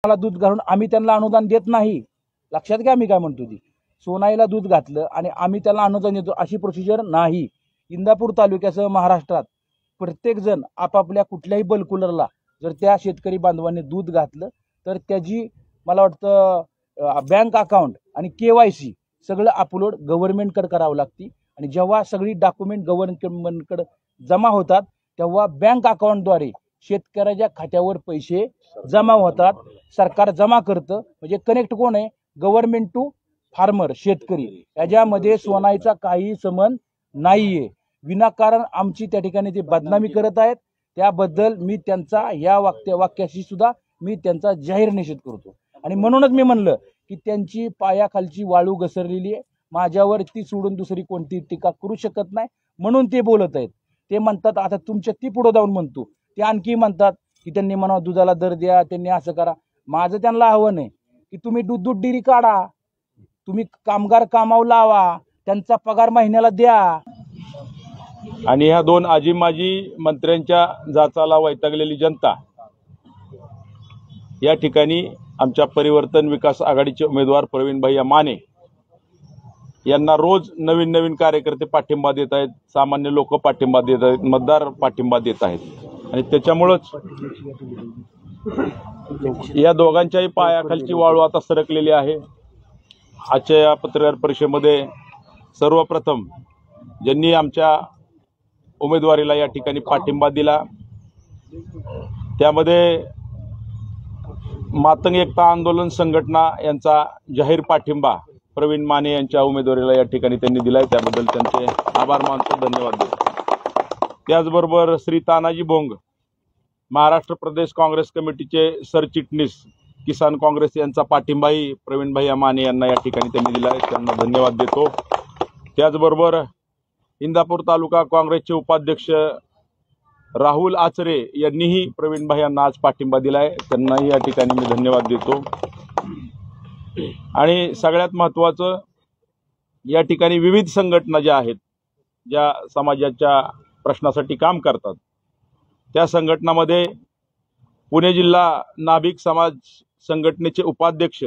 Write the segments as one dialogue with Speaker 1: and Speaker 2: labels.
Speaker 1: मला दूध घालून आम्ही त्यांना अनुदान देत नाही। लक्षात घ्या मी काय म्हणतो ती, सोनाईला दूध घातलं आणि आम्ही त्याला अनुदान देतो अशी प्रोसिजर नाही। इंदापूर तालुक्यासह महाराष्ट्रात प्रत्येक जण आपापल्या कुठल्याही बल्कुलरला जर त्या शेतकरी बांधवांनी दूध घातलं तर त्याची मला वाटतं बँक अकाउंट आणि KYC सगळं अपलोड गव्हर्नमेंटकडे करावं लागते आणि जेव्हा सगळी डॉक्युमेंट गव्हर्नमेंटकडे जमा होतात तेव्हा बँक अकाउंटद्वारे शेतकऱ्याच्या खात्यावर पैसे जमा होतात, सरकार जमा करतं। म्हणजे कनेक्ट कोण आहे, गव्हर्नमेंट टू फार्मर, शेतकरी। याच्यामध्ये सोनाईचा काही संबंध नाहीये। विनाकारण आमची त्या ठिकाणी ते बदनामी करत आहेत, त्याबद्दल मी त्यांचा या वाक्याशी सुद्धा मी त्यांचा जाहीर निषेध करतो। आणि म्हणूनच मी म्हणलं की त्यांची पायाखालची वाळू घसरलेली आहे, माझ्यावर ती सोडून दुसरी कोणती टीका करू शकत नाही, म्हणून ते बोलत आहेत। ते म्हणतात आता तुमच्या ती पुढे जाऊन म्हणतो, ते आणखी म्हणतात की त्यांनी म्हणा दुधाला दर द्या, त्यांनी असं करा। माझं त्यांना आव्हान आहे की तुम्ही दूध डेअरी काढा, तुम्ही कामगार कामावर लावा, त्यांचा पगार महिन्याला द्या।
Speaker 2: आणि ह्या दोन आजी माजी मंत्र्यांच्या जाचाला वैतागलेली जनता या ठिकाणी आमच्या परिवर्तन विकास आघाडीचे उमेदवार प्रवीणभाई माने यांना रोज नवीन नवीन कार्यकर्ते पाठिंबा देत आहेत, सामान्य लोक पाठिंबा देत आहेत, मतदार पाठिंबा देत आहेत आणि त्याच्यामुळेच या दोघांच्याही पायाखालची वाळू आता सरकलेली आहे। आजच्या या पत्रकार परिषदेमध्ये सर्वप्रथम ज्यांनी आमच्या उमेदवारीला या ठिकाणी पाठिंबा दिला त्यामध्ये मातंग एकता आंदोलन संघटना यांचा जाहीर पाठिंबा प्रवीण माने यांच्या उमेदवारीला या ठिकाणी त्यांनी दिलाय, त्याबद्दल त्यांचे आभार मानतो, धन्यवाद देतो। त्याचबरोबर श्री तानाजी भोंग महाराष्ट्र प्रदेश काँग्रेस कमिटीचे सरचिटणीस किसान काँग्रेस यांचा पाठिंबाही प्रवीणभाई माने यांना या ठिकाणी त्यांनी दिलाय, त्यांना धन्यवाद देतो। त्याचबरोबर इंदापूर तालुका काँग्रेसचे उपाध्यक्ष राहुल आचरे यांनीही प्रवीणभाई यांना आज पाठिंबा दिलाय, त्यांनाही या ठिकाणी मी धन्यवाद देतो। आणि सगळ्यात महत्त्वाचं या ठिकाणी विविध संघटना ज्या आहेत, ज्या समाजाच्या प्रश्नासाठी काम करतात, त्या संघटनामध्ये पुणे जिल्हा नाभिक समाज संघटनेचे उपाध्यक्ष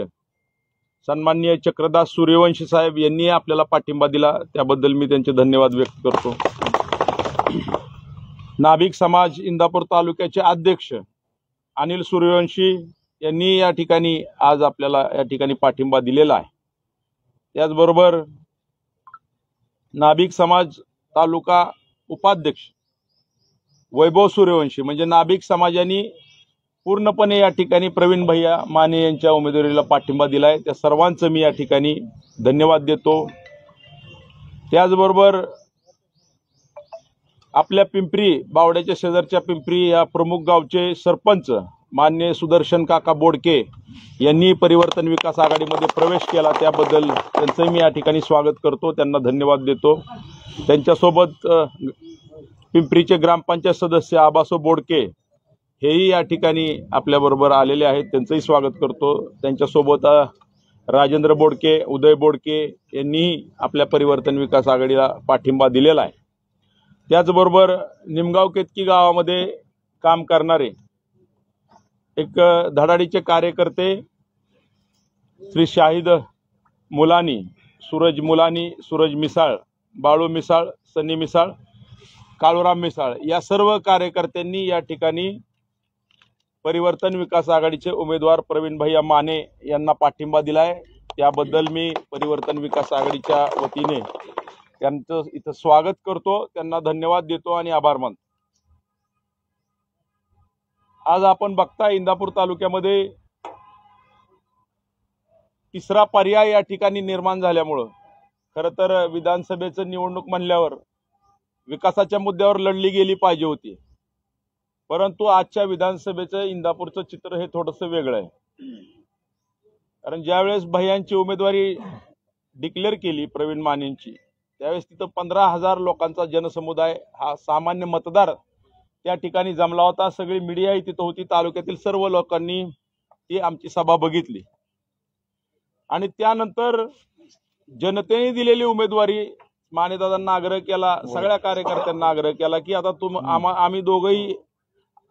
Speaker 2: सन्माननीय चक्रदास सूर्यवंशी साहेब यांनी आपल्याला पाठिंबा दिला, त्याबद्दल मी त्यांचे धन्यवाद व्यक्त करतो। नाभिक समाज इंदापूर तालुक्याचे अध्यक्ष अनिल सूर्यवंशी यांनी या ठिकाणी आज आपल्याला या ठिकाणी पाठिंबा दिलेला आहे। त्याचबरोबर नाभिक समाज तालुका उपाध्यक्ष वैभव सूर्यवंशी म्हणजे नाभिक समाजाने पूर्णपणे या ठिकाणी प्रवीणभाई माने यांच्या उमेदवारीला पाठिंबा दिलाय, त्या सर्वांचं मी या ठिकाणी धन्यवाद देतो। त्याचबरोबर आपल्या पिंपरी बावड्याच्या शेजारच्या पिंपरी या प्रमुख गावचे सरपंच माननीय सुदर्शन काका बोडके यांनी परिवर्तन विकास आघाडीमध्ये प्रवेश केला, त्याबद्दल त्यांचं मी या ठिकाणी स्वागत करतो, त्यांना धन्यवाद देतो। त्यांच्यासोबत पिंपरीचे ग्रामपंचायत सदस्य आबासो बोडके हेही या ठिकाणी आपल्याबरोबर आलेले आहेत, त्यांचंही स्वागत करतो। त्यांच्यासोबत राजेंद्र बोडके, उदय बोडके यांनीही आपल्या परिवर्तन विकास आघाडीला पाठिंबा दिलेला आहे। त्याचबरोबर निमगाव केतकी गावामध्ये काम करणारे एक धडाडीचे कार्यकर्ते श्री शाहिद मुलानी, सूरज मिसाळ, बाळू मिसाळ, सनी मिसाळ, काळूराम मिसाळ या सर्व कार्यकर्त्यांनी या ठिकाणी परिवर्तन विकास आघाडीचे उमेदवार प्रवीणभाई माने यांना पाठिंबा दिलाय, त्याबद्दल मी परिवर्तन विकास आघाडीच्या वतीने त्यांचं इथं स्वागत करतो, त्यांना धन्यवाद देतो आणि आभार मानतो। आज आपण बघता इंदापूर तालुक्यामध्ये तिसरा पर्याय या ठिकाणी निर्माण झाल्यामुळं खरं तर विधानसभेचं निवडणूक म्हणल्यावर विकासाच्या मुद्द्यावर लढली गेली पाहिजे होती, परंतु आजच्या विधानसभेचं इंदापूरचं चित्र हे थोडंसं वेगळं आहे। कारण ज्यावेळेस भैयांची उमेदवारी डिक्लेअर केली प्रवीण मानेंची, त्यावेळेस तिथं 15,000 लोकांचा जनसमुदाय हा सामान्य मतदार त्या ठिकाणी जमला होता, सगळी मीडियाही तिथं होती, तालुक्यातील सर्व लोकांनी ती आमची सभा बघितली आणि त्यानंतर जनतेने दिलेली उमेदवारी मानेदादांना आग्रह केला, सगळ्या कार्यकर्त्यांना आग्रह केला की आता आम्ही दोघंही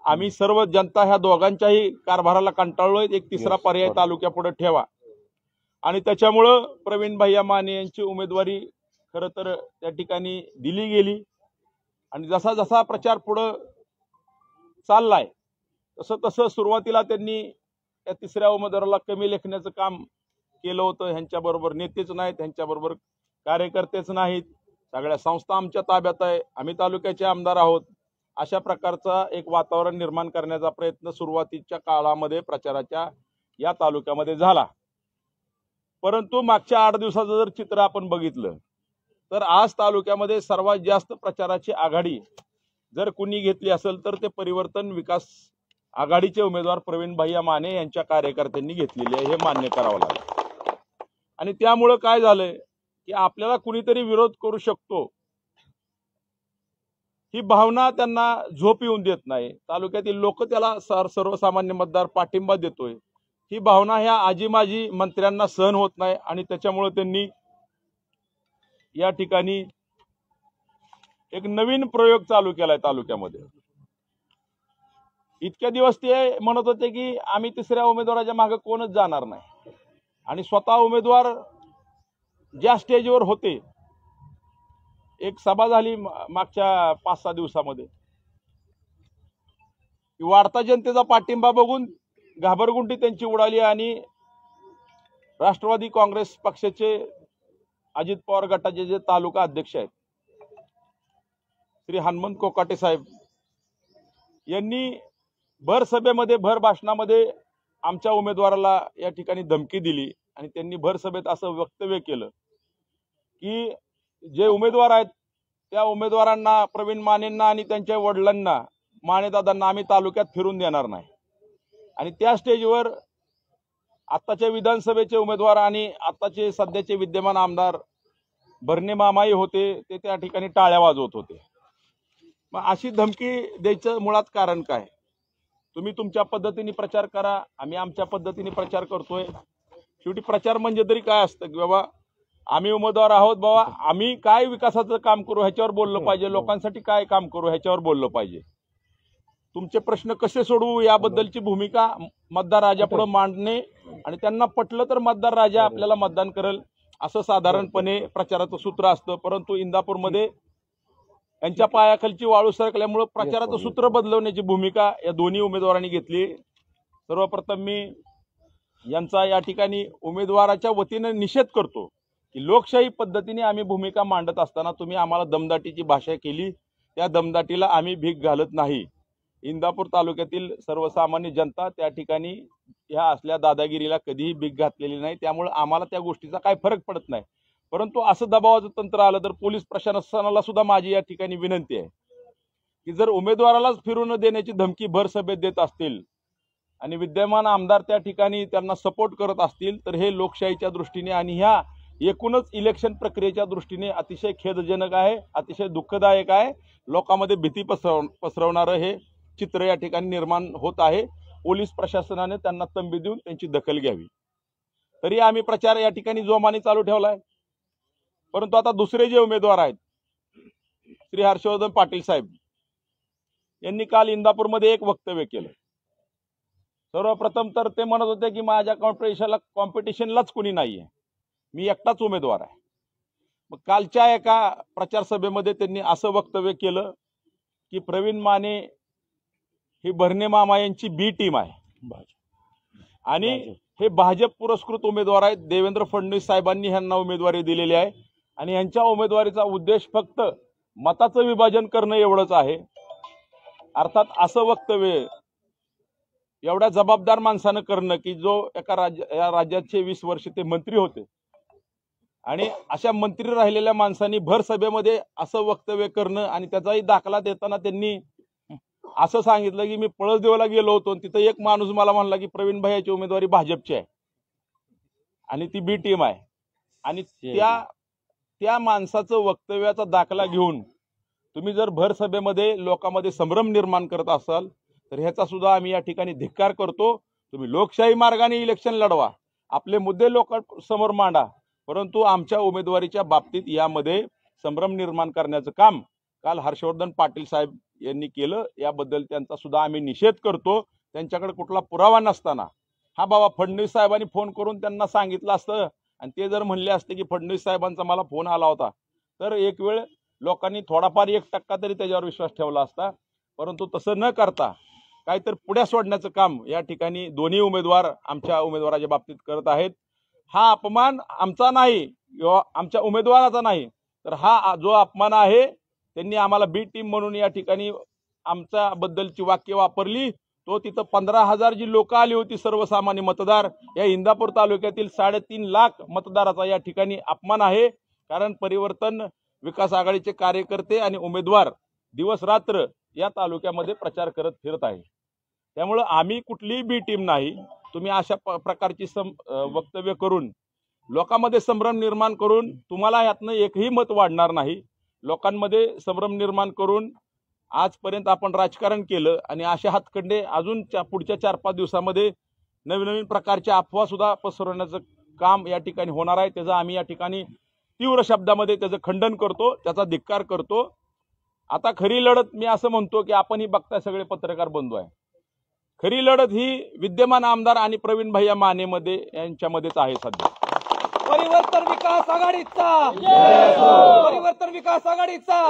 Speaker 2: आम्ही सर्व जनता ह्या दोघांच्याही कारभाराला कंटाळलोय. एक तिसरा पर्याय तालुक्यापुढे ठेवा. आणि त्याच्यामुळं प्रवीण भैया माने यांची उमेदवारी खरं तर त्या ठिकाणी दिली गेली. आणि जसा जसा प्रचार पुढं चाललाय तसं तसं सुरुवातीला त्यांनी त्या तिसऱ्या उमेदवाराला कमी लेखण्याचं काम केलं होतं. ह्यांच्याबरोबर नेतेच नाहीत, ह्यांच्याबरोबर कार्यकर्तेच नाहीत, सगळ्या संस्था आमच्या ताब्यात आहे, आम्ही तालुक्याचे आमदार आहोत, अशा प्रकारचा एक वातावरण निर्माण करण्याचा प्रयत्न सुरुवातीच्या काळामध्ये प्रचाराच्या या तालुक्यामध्ये झाला. परंतु मागच्या 8 दिवसाचं जर चित्र आपण बघितलं तर आज तालुक्यामध्ये सर्वात जास्त प्रचाराची आघाडी जर कुणी घेतली असेल तर ते परिवर्तन विकास आघाडीचे उमेदवार प्रवीण भैया माने यांच्या कार्यकर्त्यांनी घेतलेली आहे, हे मान्य करावं लागेल. आणि त्यामुळं काय झालंय की आपल्याला कुणीतरी विरोध करू शकतो ही भावना त्यांना झोप येऊन देत नाही. तालुक्यातील लोक त्याला सर्वसामान्य मतदार पाठिंबा देतोय, ही भावना ह्या आजी माजी मंत्र्यांना सहन होत नाही. आणि त्याच्यामुळे त्यांनी या ठिकाणी एक नवीन प्रयोग चालू केलाय तालुक्यामध्ये. इतक्या दिवस ते म्हणत होते की आम्ही तिसऱ्या उमेदवाराच्या मागे कोणच जाणार नाही. आणि स्वतः उमेदवार ज्या स्टेजवर होते, एक सभा झाली मागच्या 5-6 दिवसामध्ये, वाढता जनतेचा पाठिंबा बघून घाबरगुंडी त्यांची उडाली. आणि राष्ट्रवादी काँग्रेस पक्षाचे अजित पवार गटाचे जे तालुका अध्यक्ष आहेत श्री हनुमंत कोकाटे साहेब यांनी भर सभेमध्ये भर भाषणामध्ये आमच्या उमेदवाराला या ठिकाणी धमकी दिली. आणि त्यांनी भर सभेत असं वक्तव्य केलं की जे उमेदवार आहेत त्या उमेदवारांना, प्रवीण मानेंना आणि त्यांच्या वडिलांना, मानेदादांना आम्ही तालुक्यात फिरून देणार नाही. आणि त्या स्टेजवर आत्ताच्या विधानसभेचे उमेदवार आणि आत्ताचे सध्याचे विद्यमान आमदार भरणे मामाई होते, ते त्या ठिकाणी टाळ्या वाजवत होते. मग अशी धमकी द्यायचं मुळात कारण काय? तुम्ही तुमच्या पद्धतीने प्रचार करा, आम्ही आमच्या पद्धतीने प्रचार करतोय. शेवटी प्रचार म्हणजे तरी काय असतं की बाबा आम्ही उमेदवार आहोत, बाबा आम्ही काय विकासाचं काम करू ह्याच्यावर बोललं पाहिजे, लोकांसाठी काय काम करू ह्याच्यावर बोललं पाहिजे, तुमचे प्रश्न कसे सोडवू याबद्दलची भूमिका मतदार राजापुढे मांडणे. आणि त्यांना पटलं तर मतदार राजा आपल्याला मतदान करेल असं साधारणपणे प्रचाराचं सूत्र असतं. परंतु इंदापूरमध्ये यांच्या पायाखालची वाळू सरकल्यामुळे प्रचाराचं सूत्र बदलवण्याची भूमिका या दोन्ही उमेदवारांनी घेतली. सर्वप्रथम मी यांचा या ठिकाणी उमेदवाराच्या वतीने निषेध करतो की लोकशाही पद्धतीने आम्ही भूमिका मांडत असताना तुम्ही आम्हाला दमदाटीची भाषा केली, त्या दमदाटीला आम्ही भीक घालत नाही. इंदापूर तालुक्यातील सर्वसामान्य जनता त्या ठिकाणी ह्या असल्या दादागिरीला कधीही भीक घातलेली नाही, त्यामुळे आम्हाला त्या गोष्टीचा काय फरक पडत नाही. परंतु असं दबावाचं तंत्र आलं तर पोलीस प्रशासनाला सुद्धा माझी या ठिकाणी विनंती आहे की जर उमेदवारालाच फिरून देण्याची धमकी भर सभेत देत असतील आणि विद्यमान आमदार त्या ठिकाणी त्यांना सपोर्ट करत असतील तर हे लोकशाहीच्या दृष्टीने आणि ह्या एकूणच इलेक्शन प्रक्रियेच्या दृष्टीने अतिशय खेदजनक आहे, अतिशय दुःखदायक आहे. लोकांमध्ये भीती पसरवणारं हे चित्र या ठिकाणी निर्माण होत आहे. पोलीस प्रशासनाने त्यांना तंबी देऊन त्यांची दखल घ्यावी. तरी आम्ही प्रचार या ठिकाणी जोमाने चालू ठेवलाय. परंतु आता दुसरे जे उमेदवार आहेत श्री हर्षवर्धन पाटील साहेब यांनी काल इंदापूरमध्ये एक वक्तव्य केलं. सर्वप्रथम तर ते म्हणत होते की माझ्या कॉम्पिटिशनलाच कुणी नाहीये, मी एकटाच उमेदवार आहे. मग कालच्या एका प्रचार सभेमध्ये त्यांनी असं वक्तव्य केलं की प्रवीण माने ही भरणे मामा यांची बी टीम आहे आणि हे भाजप पुरस्कृत उमेदवार आहेत. देवेंद्र फडणवीस साहेबांनी ह्यांना उमेदवारी दिलेली आहे आणि ह्यांच्या उमेदवारीचा उद्देश फक्त मताचं विभाजन करणं एवढंच आहे. अर्थात असं वक्तव्य एवढ्या जबाबदार माणसानं करणं की जो या राज्याचे 20 वर्ष ते मंत्री होते आणि अशा मंत्री राहिलेल्या माणसांनी भर सभेमध्ये असं वक्तव्य करणं आणि त्याचाही दाखला देताना त्यांनी असं सांगितलं की मी पळसदेवला गेलो होतो आणि तिथं एक माणूस मला म्हणला की प्रवीण भैयाची उमेदवारी भाजपची आहे आणि ती बी टीम आहे. आणि त्या माणसाचं वक्तव्याचा दाखला घेऊन तुम्ही जर भर सभेमध्ये लोकांमध्ये संभ्रम निर्माण करत असाल तर ह्याचा सुद्धा आम्ही या ठिकाणी धिक्कार करतो. तुम्ही लोकशाही मार्गाने इलेक्शन लढवा, आपले मुद्दे लोकांसमोर मांडा, परंतु आमच्या उमेदवारीच्या बाबतीत यामध्ये संभ्रम निर्माण करण्याचं काम काल हर्षवर्धन पाटील साहेब यांनी केलं, याबद्दल त्यांचा सुद्धा आम्ही निषेध करतो. त्यांच्याकडे कुठला पुरावा नसताना हा बाबा फडणवीस साहेबांनी फोन करून त्यांना सांगितलं असतं आणि ते जर म्हणले असते की फडणवीस साहेबांचा मला फोन आला होता, तर एक वेळ लोकांनी थोडाफार 1% तरी त्याच्यावर विश्वास ठेवला असता. परंतु तसं न करता काहीतरी पुढे सोडण्याचं काम या ठिकाणी दोन्ही उमेदवार आमच्या उमेदवाराच्या बाबतीत करत आहेत. हा अपमान आमचा नाही किंवा आमच्या उमेदवाराचा नाही, तर हा जो अपमान आहे त्यांनी आम्हाला बी टीम म्हणून या ठिकाणी आमच्याबद्दलची वाक्य वापरली. तो तिथं 15,000 जी लोक आली होती सर्वसामान्य मतदार, या इंदापूर तालुक्यातील 3.5 लाख मतदाराचा या ठिकाणी अपमान आहे. कारण परिवर्तन विकास आघाडीचे कार्यकर्ते आणि उमेदवार दिवस रात्र या तालुक्यामध्ये प्रचार करत फिरत आहे. त्यामुळं आम्ही कुठलीही बी टीम नाही. तुम्ही अशा प्रकारची वक्तव्य करून लोकांमध्ये संभ्रम निर्माण करून तुम्हाला यातनं एकही मत वाढणार नाही. लोकांमध्ये संभ्रम निर्माण करून आजपर्यंत आपण राजकारण केलं आणि असे हातखंडे अजून पुढच्या 4-5 दिवसामध्ये नवीन नवीन प्रकारच्या अफवा सुद्धा पसरवण्याचं काम या ठिकाणी होणार आहे. त्याचं आम्ही या ठिकाणी तीव्र शब्दामध्ये त्याचं खंडन करतो, त्याचा धिक्कार करतो. आता खरी लढत मी असं म्हणतो की आपण ही बघताय सगळे पत्रकार बंधू आहे. खरी लढत ही विद्यमान आमदार आणि प्रवीण भैया मानेमध्ये यांच्यामध्येच आहे सध्या.
Speaker 3: परिवर्तन विकास आघाडीचा, परिवर्तन विकास आघाडीचा,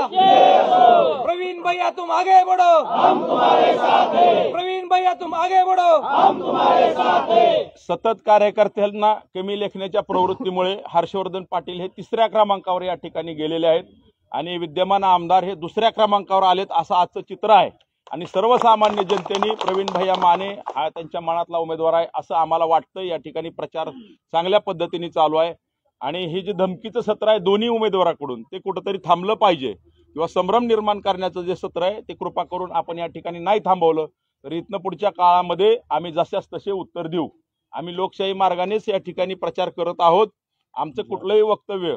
Speaker 3: प्रवीण भैया तुम आगे बढ़ो, हम तुम्हारे साथ हैं, प्रवीण भैया तुम आगे बढ़ो, हम तुम्हारे साथ हैं.
Speaker 2: सतत कार्यकर्त्यांना कमी लेखण्याच्या प्रवृत्तीमुळे हर्षवर्धन पाटील हे 3ऱ्या क्रमांकावर या ठिकाणी गेलेले आहेत आणि विद्यमान आमदार हे 2ऱ्या क्रमांकावर आलेत असं आजचं चित्र आहे. आणि सर्वसामान्य जनतेने प्रवीण भैया माने हा त्यांच्या मनातला उमेदवार आहे असं आम्हाला वाटतं. या ठिकाणी प्रचार चांगल्या पद्धतीने चालू आहे आणि हे जे धमकीचं सत्र आहे दोन्ही उमेदवाराकडून ते कुठंतरी थांबलं पाहिजे किंवा संभ्रम निर्माण करण्याचं जे सत्र आहे ते कृपा करून आपण या ठिकाणी नाही थांबवलं तर इथनं पुढच्या काळामध्ये आम्ही जशास तसे उत्तर देऊ. आम्ही लोकशाही मार्गानेच या ठिकाणी प्रचार करत आहोत. आमचं कुठलंही वक्तव्य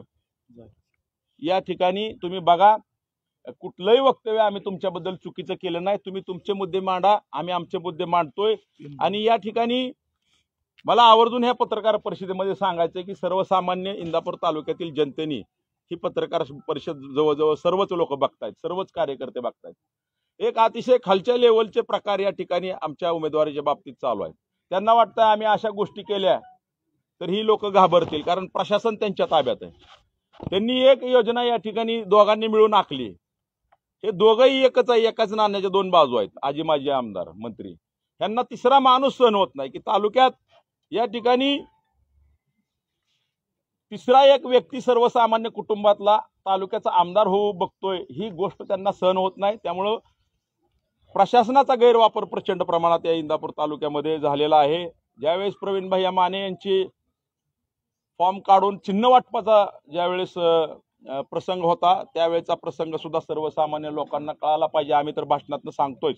Speaker 2: या ठिकाणी तुम्ही बघा, कुठलंही वक्तव्य आम्ही तुमच्याबद्दल चुकीचं केलं नाही. तुम्ही तुमचे मुद्दे मांडा, आम्ही आमचे मुद्दे मांडतोय. आणि या ठिकाणी मला आवर्जून ह्या पत्रकार परिषदेमध्ये सांगायचं की सर्वसामान्य इंदापूर तालुक्यातील जनतेने ही पत्रकार परिषद जवळजवळ सर्वच लोक बघतायत, सर्वच कार्यकर्ते बघतायत. एक अतिशय खालच्या लेवलचे प्रकार या ठिकाणी आमच्या उमेदवारीच्या बाबतीत चालू आहेत. त्यांना वाटतं आम्ही अशा गोष्टी केल्या तर ही लोक घाबरतील, कारण प्रशासन त्यांच्या ताब्यात आहे. त्यांनी एक योजना या ठिकाणी दोघांनी मिळून आखली. हे दोघंही एकच आहे, एकाच नाण्याच्या 2 बाजू आहेत. आजी माजी आमदार मंत्री यांना तिसरा माणूस सहन होत नाही की तालुक्यात या ठिकाणी तिसरा एक व्यक्ती सर्वसामान्य कुटुंबातला तालुक्याचा आमदार होऊ बघतोय, ही गोष्ट त्यांना सहन होत नाही. त्यामुळं प्रशासनाचा गैरवापर प्रचंड प्रमाणात या इंदापूर तालुक्यामध्ये झालेला आहे. ज्यावेळेस प्रवीण भैया माने यांची फॉर्म काढून चिन्ह वाटपाचा ज्यावेळेस प्रसंग होता त्यावेळेचा प्रसंग सुद्धा सर्वसामान्य लोकांना कळाला पाहिजे. आम्ही तर भाषणातनं सांगतोय,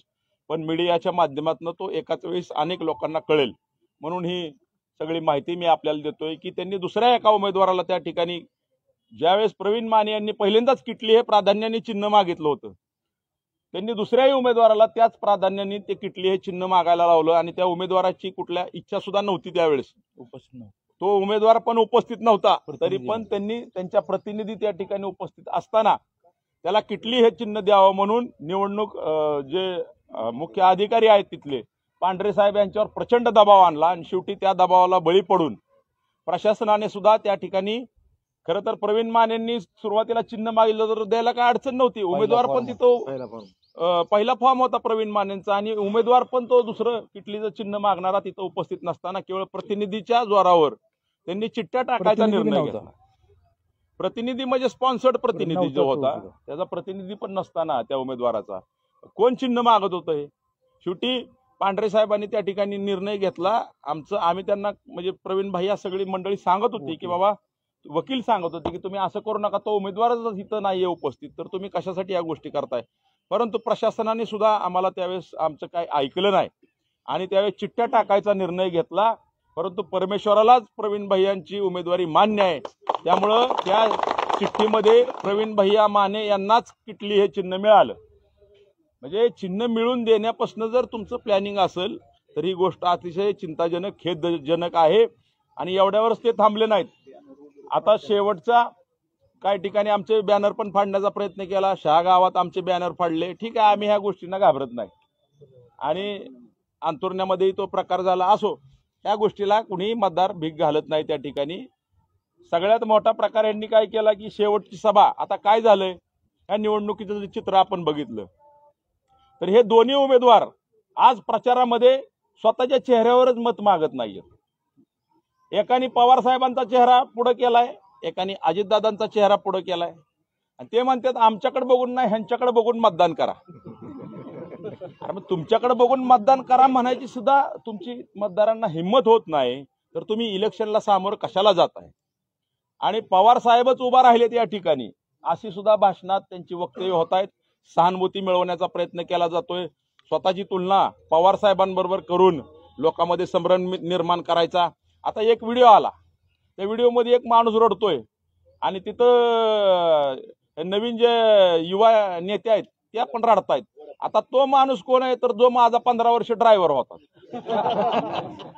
Speaker 2: पण मीडियाच्या माध्यमातून तो एकाच वेळेस अनेक लोकांना कळेल म्हणून ही सगळी माहिती मी आपल्याला देतोय की त्यांनी दुसऱ्या एका उमेदवाराला त्या ठिकाणी ज्यावेळेस प्रवीण माने यांनी पहिल्यांदाच किटली हे प्राधान्याने चिन्ह मागितलं होतं, त्यांनी दुसऱ्याही उमेदवाराला त्याच प्राधान्याने ते किटली हे चिन्ह मागायला लावलं आणि त्या उमेदवाराची कुठल्या इच्छा सुद्धा नव्हती त्यावेळेस
Speaker 1: उपस्थित नव्हते.
Speaker 2: तो उमेदवार पण उपस्थित नव्हता, तरी पण त्यांनी त्यांच्या प्रतिनिधी त्या ठिकाणी उपस्थित असताना त्याला किटली हे चिन्ह द्यावं म्हणून निवडणूक जे मुख्य अधिकारी आहेत तिथले पांढरे साहेब यांच्यावर प्रचंड दबाव आणला आणि शेवटी त्या दबावाला बळी पडून प्रशासनाने सुद्धा त्या ठिकाणी खरं तर प्रवीण मानेंनी सुरुवातीला चिन्ह मागितलं तर द्यायला काय अडचण नव्हती. उमेदवार पण तिथं पहिला फॉर्म होता प्रवीण मानेंचा आणि उमेदवार पण तो दुसरं किटलीचं चिन्ह मागणारा तिथं उपस्थित नसताना केवळ प्रतिनिधीच्या जोरावर त्यांनी चिठ्ठ्या टाकायचा निर्णय घेतला. प्रतिनिधी म्हणजे स्पॉन्सर्ड प्रतिनिधी जो होता त्याचा प्रतिनिधी पण नसताना त्या उमेदवाराचा कोण चिन्ह मागत होतं हे शेवटी पांढरे साहेबांनी त्या ठिकाणी निर्णय घेतला. आम्ही त्यांना म्हणजे प्रवीण भैया सगळी मंडळी सांगत होती की बाबा, वकील सांगत होते की तुम्ही असं करू नका, तो उमेदवारच इथं नाहीये उपस्थित तर तुम्ही कशासाठी या गोष्टी करताय. परंतु प्रशासनाने सुद्धा आम्हाला त्यावेळेस आमचं काही ऐकलं नाही आणि त्यावेळेस चिठ्ठ्या टाकायचा निर्णय घेतला. परंतु परमेश्वरालाच प्रवीण भैयांची उमेदवारी मान्य आहे, त्यामुळं त्या चिठ्ठीमध्ये प्रवीण भैया माने यांनाच किटली हे चिन्ह मिळालं. म्हणजे चिन्ह मिळून देण्यापासून जर तुमचं प्लॅनिंग असेल तर ही गोष्ट अतिशय चिंताजनक खेदजनक आहे. आणि एवढ्यावरच ते थांबले नाहीत. आता शेवटचा काही ठिकाणी आमचे बॅनर पण फाडण्याचा प्रयत्न केला, शहा गावात आमचे बॅनर फाडले. ठीक आहे, आम्ही ह्या गोष्टींना घाबरत नाही आणि अंतुरण्यामध्येही तो प्रकार झाला. असो, ह्या गोष्टीला कुणी मतदार भीक घालत नाही. त्या ठिकाणी सगळ्यात मोठा प्रकार यांनी काय केला की शेवटची सभा. आता काय झालंय, ह्या निवडणुकीचं चित्र आपण बघितलं तर हे दोन्ही उमेदवार आज प्रचारामध्ये स्वतःच्या चेहऱ्यावरच मत मागत नाहीये. एकाने पवार साहेबांचा चेहरा पुढे केलाय, एकाने अजितदादांचा चेहरा पुढे केलाय आणि ते म्हणतात आमच्याकडे बघून नाही, ह्यांच्याकडे बघून मतदान करा. अरे मग तुमच्याकडे बघून मतदान करा म्हणायची सुद्धा तुमची मतदारांना हिंमत होत नाही तर तुम्ही इलेक्शनला सामोरं कशाला जाताय. आणि पवार साहेबच उभा राहिलेत या ठिकाणी अशी सुद्धा भाषणात त्यांची वक्तव्य होत आहेत. सहानुभूती मिळवण्याचा प्रयत्न केला जातोय, स्वतःची तुलना पवार साहेबांबरोबर करून लोकांमध्ये संभ्रम निर्माण करायचा. आता एक व्हिडिओ आला, त्या व्हिडिओमध्ये एक माणूस रडतोय आणि तिथं नवीन जे युवा नेते आहेत त्या पण रडतायत. आता तो माणूस कोण आहे तर जो माझा 15 वर्ष ड्रायव्हर होता.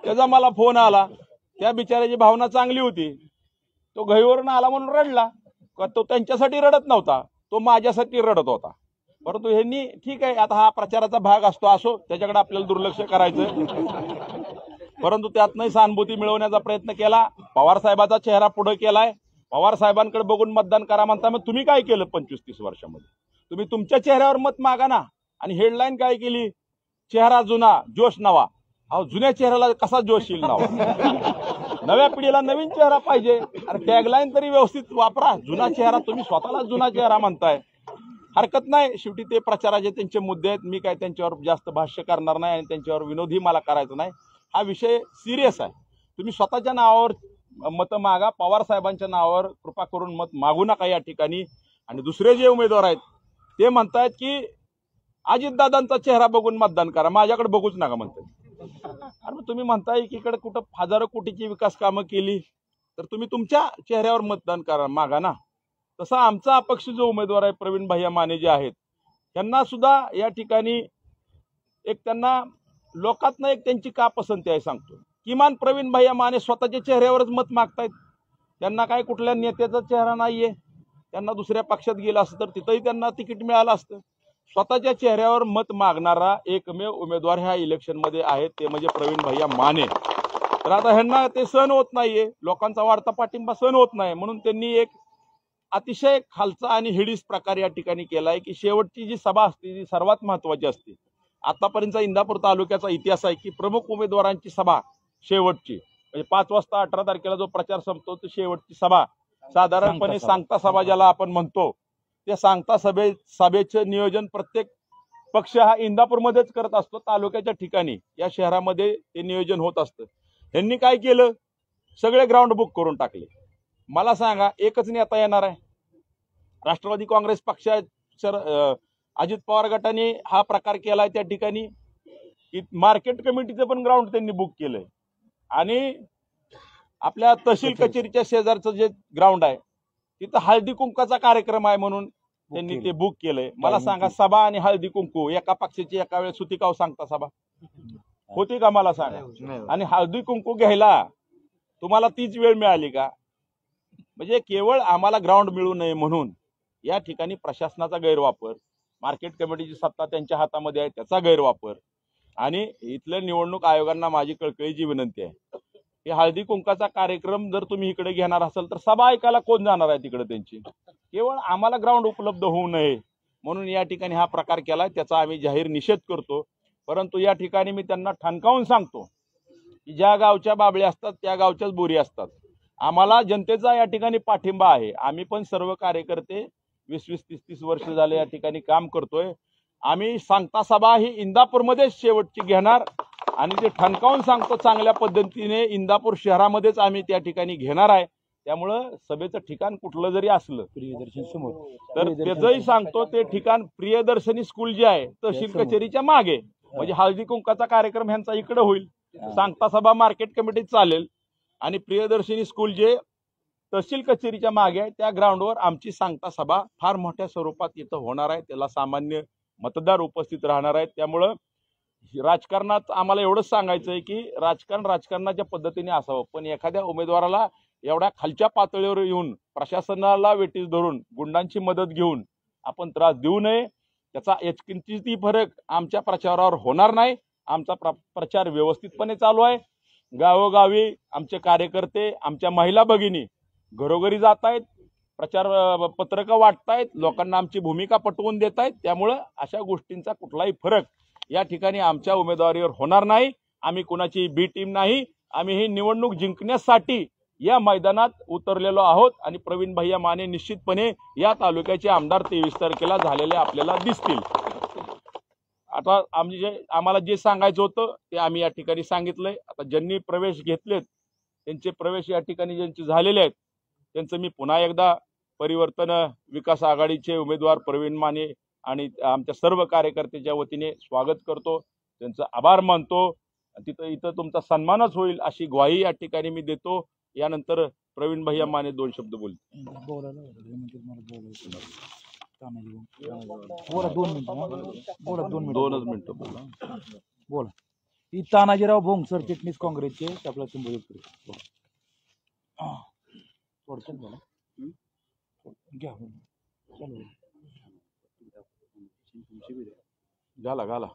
Speaker 2: त्याचा मला फोन आला, त्या बिचाऱ्याची भावना चांगली होती, तो घरीवरून आला म्हणून रडला. तो त्यांच्यासाठी रडत नव्हता, तो माझ्यासाठी रडत होता. परंतु ह्यांनी ठीक आहे, आता हा प्रचाराचा भाग असतो, असो त्याच्याकडे आपल्याला दुर्लक्ष करायचं. परंतु त्यातनंही सहानुभूती मिळवण्याचा प्रयत्न केला. पवार साहेबाचा चेहरा पुढे केलाय, पवार साहेबांकडे बघून मतदान करा म्हणता. मग तुम्ही काय केलं 25-30 वर्षामध्ये? तुम्ही तुमच्या चेहऱ्यावर मत मागा ना. आणि हेडलाईन काय केली, चेहरा जुना जोश नवा. अहो, जुन्या चेहऱ्याला कसा जोश येईल नवा? नव्या पिढीला नवीन चेहरा पाहिजे. अरे टॅगलाईन तरी व्यवस्थित वापरा. जुना चेहरा, तुम्ही स्वतःला जुना चेहरा म्हणताय, हरकत नाही. शेवटी ते प्रचाराचे त्यांचे मुद्दे आहेत, मी काय त्यांच्यावर जास्त भाष्य करणार नाही आणि त्यांच्यावर विनोदही मला करायचं नाही. हा विषय सिरियस आहे. तुम्ही स्वतःच्या नावावर मत मागा, पवार साहेबांच्या नावावर कृपा करून मत मागू नका या ठिकाणी. आणि दुसरे जे उमेदवार आहेत ते म्हणतायत की अजितदादांचा चेहरा बघून मतदान करा, माझ्याकडे बघूच नका म्हणतात. अरे मग तुम्ही म्हणताय की इकडे कुठं हजारो कोटीची विकास कामं केली तर तुम्ही तुमच्या चेहऱ्यावर मतदान करा, मागा ना. तसा आमचा अपक्ष जो उमेदवार आहे प्रवीण भैया माने जे आहेत, त्यांना सुद्धा या ठिकाणी एक त्यांना लोकांतनं एक त्यांची का पसंती आहे सांगतो. किमान प्रवीण भैया माने स्वतःच्या चेहऱ्यावरच मत मागतायत. त्यांना काय कुठल्या नेत्याचा चेहरा नाहीये. त्यांना दुसऱ्या पक्षात गेलं असतं तर तिथंही त्यांना तिकीट मिळालं असतं. स्वतःच्या चेहऱ्यावर मत मागणारा एकमेव उमेदवार ह्या इलेक्शनमध्ये आहे, ते म्हणजे प्रवीण भैया माने. तर आता ह्यांना ते सहन होत नाहीये, लोकांचा वाढता पाठिंबा सहन होत नाही, म्हणून त्यांनी एक अतिशय खालचा आणि हिडीस प्रकार या ठिकाणी केलाय की शेवटची जी सभा असते ती सर्वात महत्वाची असते. आतापर्यंतचा इंदापूर तालुक्याचा इतिहास आहे की प्रमुख उमेदवारांची सभा शेवटची म्हणजे 5 वाजता 18 तारखेला जो प्रचार संपतो ती शेवटची सभा साधारणपणे सांगता सभा ज्याला आपण म्हणतो, त्या सांगता सभेचं नियोजन प्रत्येक पक्ष हा इंदापूरमध्येच करत असतो. तालुक्याच्या ठिकाणी या शहरामध्ये ते नियोजन होत असतं. यांनी काय केलं, सगळे ग्राउंड बुक करून टाकले. मला सांगा, एकच नेता येणार आहे. राष्ट्रवादी काँग्रेस पक्षाच्या अजित पवार गटाने हा प्रकार केलाय. त्या ठिकाणी मार्केट कमिटीचं पण ग्राउंड त्यांनी बुक केलंय आणि आपल्या तहसील कचेरीच्या शेजारचं जे ग्राउंड आहे तिथं हळदी कुंकाचा कार्यक्रम आहे म्हणून त्यांनी ते बुक केलंय. मला सांगा, सभा आणि हळदी कुंकू एका पक्षाची एका वेळेस सुती का सांगता सभा होती का? मला सांगा. आणि हळदी कुंकू घ्यायला तुम्हाला तीच वेळ मिळाली का? म्हणजे केवळ आम्हाला ग्राउंड मिळू नये म्हणून या ठिकाणी प्रशासनाचा गैरवापर, मार्केट कमिटीची सत्ता त्यांच्या हातामध्ये आहे त्याचा गैरवापर. आणि इथल्या निवडणूक आयोगांना माझी कळकळीची विनंती आहे की हळदी कुंकाचा कार्यक्रम जर तुम्ही इकडे घेणार असाल तर सभा ऐकायला कोण जाणार आहे तिकडे त्यांची? केवळ आम्हाला ग्राउंड उपलब्ध होऊ नये म्हणून या ठिकाणी हा प्रकार केलाय, त्याचा आम्ही जाहीर निषेध करतो. परंतु या ठिकाणी मी त्यांना ठणकावून सांगतो की ज्या गावच्या बाबळ्या असतात त्या गावच्याच बोरी असतात. आम्हाला जनतेचा या ठिकाणी पाठिंबा आहे. आम्ही पण सर्व कार्यकर्ते 20-20, 30-30 वर्ष झाले या ठिकाणी काम करतोय. आम्ही सांगता सभा ही इंदापूरमध्येच शेवटची घेणार आणि ते ठणकावून सांगतो चांगल्या पद्धतीने इंदापूर शहरामध्येच आम्ही त्या ठिकाणी घेणार आहे. त्यामुळं सभेचं ठिकाण कुठलं जरी असलं
Speaker 1: प्रियदर्शन समोर
Speaker 2: तर त्याचंही सांगतो ते ठिकाण प्रियदर्शनी स्कूल जे आहे तहसील कचेरीच्या मागे, म्हणजे हळदी कुंकाचा कार्यक्रम ह्यांचा इकडे होईल, सांगता सभा मार्केट कमिटीत चालेल आणि प्रियदर्शनी स्कूल जे तहसील कचेरीच्या मागे आहे त्या ग्राउंडवर आमची सांगता सभा फार मोठ्या स्वरूपात इथं होणार आहे. त्याला सामान्य मतदार उपस्थित राहणार आहेत. त्यामुळं राजकारणात आम्हाला एवढंच सांगायचं आहे की राजकारणाच्या पद्धतीने असावं, पण एखाद्या उमेदवाराला एवढ्या खालच्या पातळीवर येऊन प्रशासनाला वेटीस धरून गुंडांची मदत घेऊन आपण त्रास देऊ नये. त्याचा किंचितही फरक आमच्या प्रचारावर होणार नाही. आमचा प्रचार व्यवस्थितपणे चालू आहे. गावोगावी आमचे कार्यकर्ते, आमच्या महिला भगिनी घरोघरी जात आहेत, प्रचार पत्रकं वाटतायत, लोकांना आमची भूमिका पटवून देत आहेत. त्यामुळं अशा गोष्टींचा कुठलाही फरक या ठिकाणी आमच्या उमेदवारीवर होणार नाही. आम्ही कुणाची बी टीम नाही. आम्ही ही निवडणूक जिंकण्यासाठी या मैदानात उतरलेलो आहोत आणि प्रवीण भैया माने निश्चितपणे या तालुक्याचे आमदार 23 तारखेला झालेले आपल्याला दिसतील. आता आम्हाला जे सांगायचं होतं ते आम्ही या ठिकाणी सांगितलंय. आता ज्यांनी प्रवेश घेतलेत त्यांचे प्रवेश या ठिकाणी ज्यांचे झालेले आहेत त्यांचं मी पुन्हा एकदा परिवर्तन विकास आघाडीचे उमेदवार प्रवीण माने आणि आमच्या सर्व कार्यकर्त्याच्या वतीने स्वागत करतो, त्यांचा आभार मानतो. इथं तुमचा सन्मानच होईल अशी ग्वाही या ठिकाणी मी देतो. यानंतर प्रवीण भैया माने 2 शब्द बोलतील.
Speaker 1: बोला 2 मिनिटं बोला. ती तानाजीराव भोंग सरचिटणीस काँग्रेसचे आपला संबोधित करू. थोडक्यात बोला. घ्या
Speaker 2: घाला घाला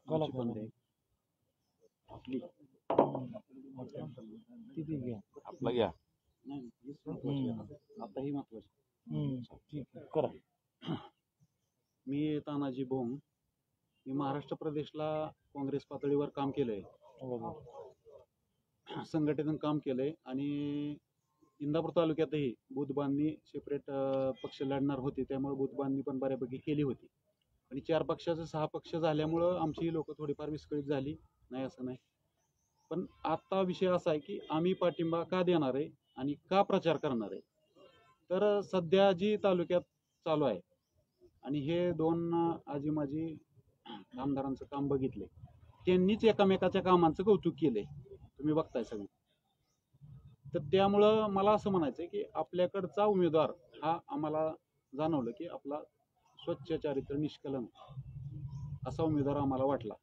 Speaker 1: किती घ्या
Speaker 2: आपला घ्या.
Speaker 4: आताही महत्वाचं.
Speaker 1: ठीक आहे करा.
Speaker 4: मी तानाजी भोंग. मी महाराष्ट्र प्रदेशला काँग्रेस पातळीवर काम केलंय, संघटनेतून काम केलंय आणि इंदापूर तालुक्यातही बुधबांधणी सेपरेट पक्ष लढणार होते, त्यामुळे बुधबांधणी पण बऱ्यापैकी केली होती. आणि 4 पक्षाचे 6 पक्ष झाल्यामुळं आमची लोक थोडीफार विस्कळीत झाली, नाही असं नाही. पण आता विषय असा आहे की आम्ही पाठिंबा का देणार आहे आणि का प्रचार करणार आहे. तर सध्या जी तालुक्यात चालू आहे आणि हे 2 आजी माजी आमदारांचं काम बघितले, त्यांनीच एकामेकाच्या कामांचं कौतुक केलंय, तुम्ही बघताय सगळं. तर त्यामुळं मला असं म्हणायचं आहे की आपल्याकडचा उमेदवार हा आम्हाला जाणवलं की आपला स्वच्छ चारित्र्य निष्कलंक असा उमेदवार आम्हाला वाटला.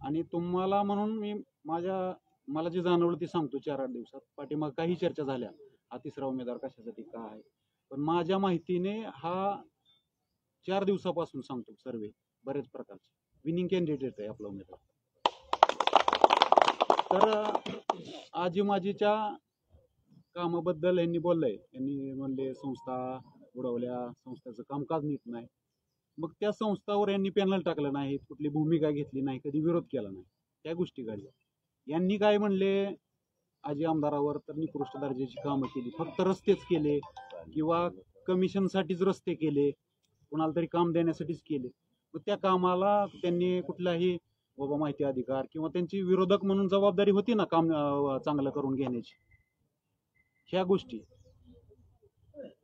Speaker 4: आणि तुम्हाला म्हणून मी मला जे जाणवलं ते सांगतो. 4-8 दिवसात पाठीमाग काही चर्चा झाल्या, हा 3रा उमेदवार कशासाठी का आहे, पण माझ्या माहितीने हा 4 दिवसापासून सांगतो सर्वे बरेच प्रकारचे विनिंग कॅन्डिडेट आहे आपला उमेदवार. तर आजी माजीच्या कामाबद्दल यांनी बोललंय, यांनी म्हणले संस्था उडवल्या, संस्थेचं कामकाज नीट नाही. मग त्या संस्थावर यांनी पॅनल टाकलं नाही, कुठली भूमिका घेतली नाही, कधी विरोध केला नाही, त्या गोष्टी घडल्या. यांनी काय म्हणले आजी आमदारावर, तर निकृष्ट दर्जाची कामं केली, फक्त रस्तेच केले किंवा कमिशनसाठीच रस्ते केले, कुणाला तरी काम देण्यासाठीच केले. मग त्या कामाला त्यांनी कुठलाही बाबा माहिती अधिकार किंवा त्यांची विरोधक म्हणून जबाबदारी होती ना काम चांगलं करून घेण्याची, ह्या गोष्टी.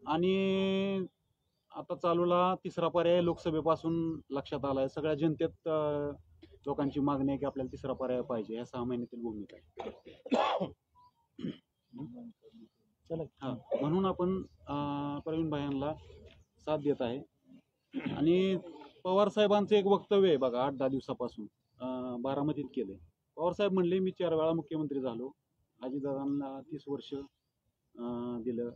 Speaker 4: आणि आता चालूला 3रा पर्याय लोकसभेपासून लक्षात आलाय. सगळ्या जनतेत लोकांची मागणी आहे की आपल्याला 3रा पर्याय पाहिजे. ह्या 6 महिन्यातील भूमिका आहे. म्हणून आपण प्रवीण भायांना साथ देत आहे. आणि पवार साहेबांचं एक वक्तव्य आहे बघा, 8-10 दिवसापासून बारामतीत केलंय. पवार साहेब म्हणले मी 4 वेळा मुख्यमंत्री झालो, अजितदादांना 30 वर्ष दिलं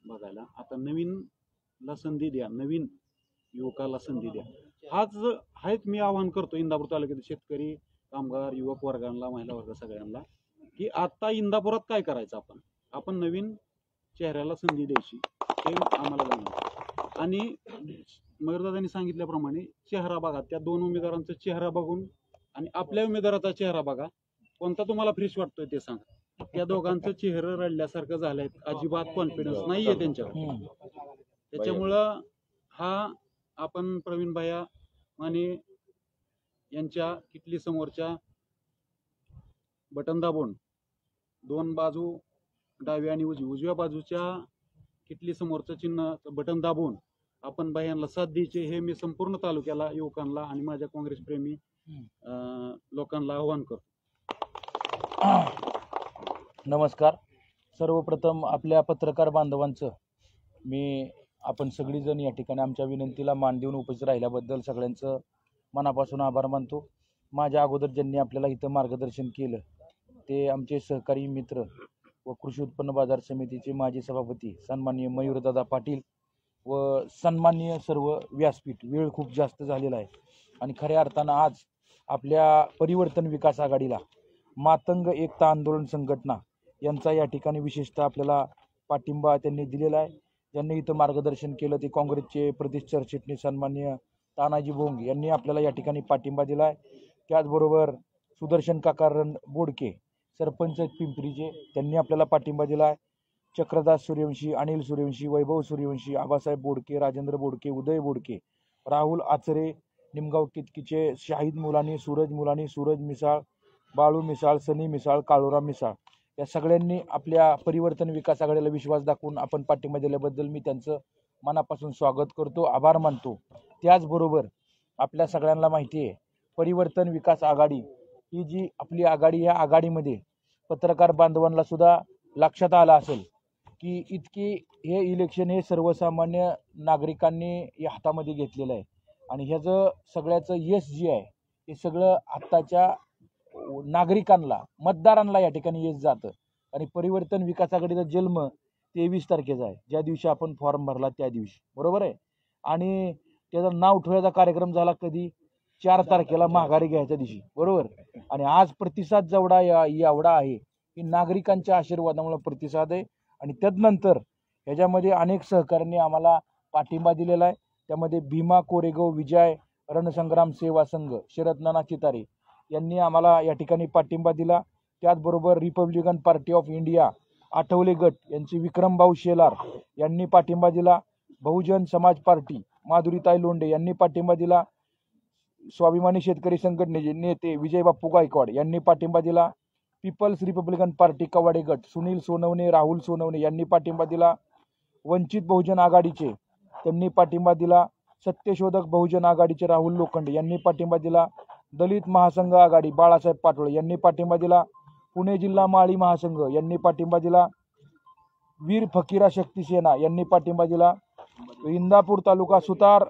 Speaker 4: बघायला, आता नवीनला संधी द्या, नवीन युवकाला संधी द्या. हाच मी आवाहन करतो इंदापूर तालुक्यातील शेतकरी, कामगार, युवक वर्गांना, महिला वर्ग सगळ्यांना की आता इंदापुरात काय करायचं, आपण नवीन चेहऱ्याला संधी द्यायची, हे आम्हाला जाणवतं. आणि मयूरदादांनी सांगितल्याप्रमाणे चेहरा बघा, त्या 2 उमेदवारांचा चेहरा बघून आणि आपल्या उमेदवाराचा चेहरा बघा, कोणता तुम्हाला फ्रेश वाटतोय ते सांगा. त्या दोघांचं चेहरं रडल्यासारखं झालंय, अजिबात कॉन्फिडन्स नाहीये त्यांच्याकडे. त्याच्यामुळं आपण प्रवीण भैया माने यांच्या किटली समोरच्या बटन दाबून 2 बाजू डावी आणि उजव्या बाजूच्या किटली समोरचं चिन्ह बटन दाबून आपण भैयांना साथ द्यायचे, हे मी संपूर्ण तालुक्याला, युवकांना आणि माझ्या काँग्रेस प्रेमी लोकांना आवाहन करतो.
Speaker 1: नमस्कार. सर्वप्रथम आपल्या पत्रकार बांधवांचं आपण सगळीजण या ठिकाणी आमच्या विनंतीला मान देऊन उपस्थित राहिल्याबद्दल सगळ्यांचं मनापासून आभार मानतो. माझ्या अगोदर ज्यांनी आपल्याला इथं मार्गदर्शन केलं ते आमचे सहकारी मित्र व कृषी उत्पन्न बाजार समितीचे माजी सभापती सन्माननीय मयूरदादा पाटील व सन्माननीय सर्व व्यासपीठ. वेळ खूप जास्त झालेला आहे आणि खऱ्या अर्थानं आज आपल्या परिवर्तन विकास आघाडीला मातंग एकता आंदोलन संघटना यांचा या ठिकाणी विशेषतः आपल्याला पाठिंबा त्यांनी दिलेला आहे. ज्यांनी इथं मार्गदर्शन केलं ते काँग्रेसचे प्रदेश सरचिटणीस सन्माननीय तानाजी भोंग यांनी आपल्याला या ठिकाणी पाठिंबा दिला आहे. त्याचबरोबर सुदर्शन काका बोडके सरपंच पिंपरीचे त्यांनी आपल्याला पाठिंबा दिला आहे. चक्रदास सूर्यवंशी, अनिल सूर्यवंशी, वैभव सूर्यवंशी, आबासाहेब बोडके, राजेंद्र बोडके, उदय बोडके, राहुल आचरे, निमगाव कितकीचे शाहिद मुलानी, सूरज मिसाळ, बाळू मिसाळ, सनी मिसाळ, काळूराम मिसाळ या सगळ्यांनी आपल्या परिवर्तन विकास आघाडीला विश्वास दाखवून आपण पाठिंबा दिल्याबद्दल मी त्यांचं मनापासून स्वागत करतो, आभार मानतो. त्याचबरोबर आपल्या सगळ्यांना माहिती आहे परिवर्तन विकास आघाडी ही जी आपली आघाडी, या आघाडीमध्ये पत्रकार बांधवांना सुद्धा लक्षात आलं असेल की इतकी हे इलेक्शन हे सर्वसामान्य नागरिकांनी या हातामध्ये घेतलेलं आहे आणि ह्याचं सगळ्याचं यश जे आहे हे सगळं आत्ताच्या नागरिकांना, मतदारांना या ठिकाणी यश जातं. आणि परिवर्तन विकास आघाडीचा जन्म 23 तारखेचा आहे, ज्या दिवशी आपण फॉर्म भरला त्या दिवशी, बरोबर आहे. आणि त्याचं नाव ठेवायचा कार्यक्रम झाला कधी, 4 तारखेला माघारी घ्यायच्या दिवशी, बरोबर. आणि आज प्रतिसाद जेवढा एवढा आहे की नागरिकांच्या आशीर्वादामुळे प्रतिसाद आहे. आणि त्यानंतर ह्याच्यामध्ये अनेक सहकाऱ्यांनी आम्हाला पाठिंबा दिलेला आहे. त्यामध्ये भीमा कोरेगाव विजय रणसंग्राम सेवा संघ, शरद नाना चितारे यांनी आम्हाला या ठिकाणी पाठिंबा दिला. त्याचबरोबर Republican party of India Athawale गट यांचे विक्रमभाऊ शेलार यांनी पाठिंबा दिला. बहुजन समाज पार्टी माधुरीताई लोंढे यांनी पाठिंबा दिला. स्वाभिमानी शेतकरी संघटनेचे नेते विजय बाप्पू गायकवाड यांनी पाठिंबा दिला. पीपल्स रिपब्लिकन पार्टी कवाडे गट सुनील सोनवणे, राहुल सोनवणे यांनी पाठिंबा दिला. वंचित बहुजन आघाडीचे त्यांनी पाठिंबा दिला. सत्यशोधक बहुजन आघाडीचे राहुल लोखंडे यांनी पाठिंबा दिला. दलित महासंघ आघाडी बाळासाहेब पाटोळे यांनी पाठिंबा दिला. पुणे जिल्हा माळी महासंघ यांनी पाठिंबा दिला. वीर फकीरा शक्ती सेना यांनी पाठिंबा दिला. इंदापूर तालुका सुतार